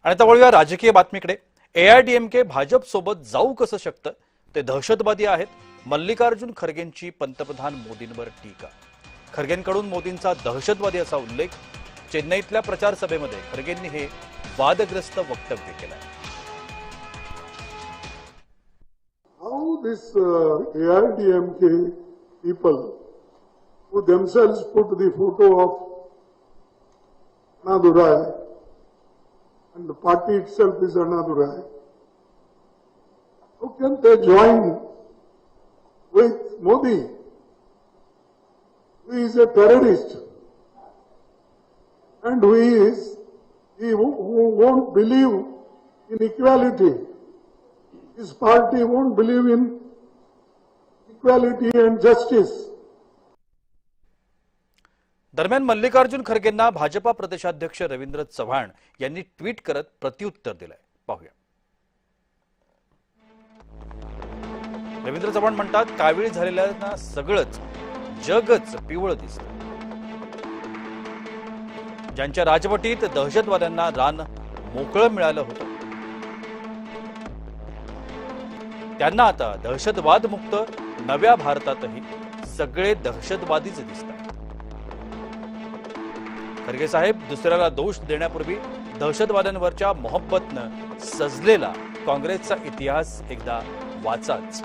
आणि आता वळूया राजकीय बातमीकडे। एआयडीएमके भाजप सोबत जाऊ कसं शकतं, ते दहशतवादी आहेत। मल्लिकार्जुन खरगेंची पंतप्रधान मोदींवर टीका। खरगेंकडून मोदींचा दहशतवादी असा उल्लेख। चेन्नईतल्या प्रचार सभेमध्ये खरगेंनी हे वादग्रस्त वक्तव्य केलं। How this AIDMK people who themselves put the photo of Annadurai and the party itself is Annadurai, how can they join with Modi, who is a terrorist and who won't believe in equality? His party won't believe in equality and justice. दरम्यान मल्लिकार्जुन खरगेंना भाजपा प्रदेशाध्यक्ष रवींद्र चव्हाण यांनी tweet करत प्रत्युत्तर दिलंय। पाहूया। रवींद्र चव्हाण म्हणतात, कावीळ झालेल्यांना सगळंच जगच पिवळं दिसतं। ज्यांच्या राजवटीत दहशतवाद्यांना रान मोकळं मिळालं होतं, त्यांना आता दहशतवाद मुक्त नव्या भारतातही सगळे दहशतवादीच दिसतात। खरगे साहेब, दुसऱ्याला दोष देण्यापूर्वी दहशतवाद्यांवरच्या मोहब्बतनं सजलेला काँग्रेसचा इतिहास एकदा वाचाच।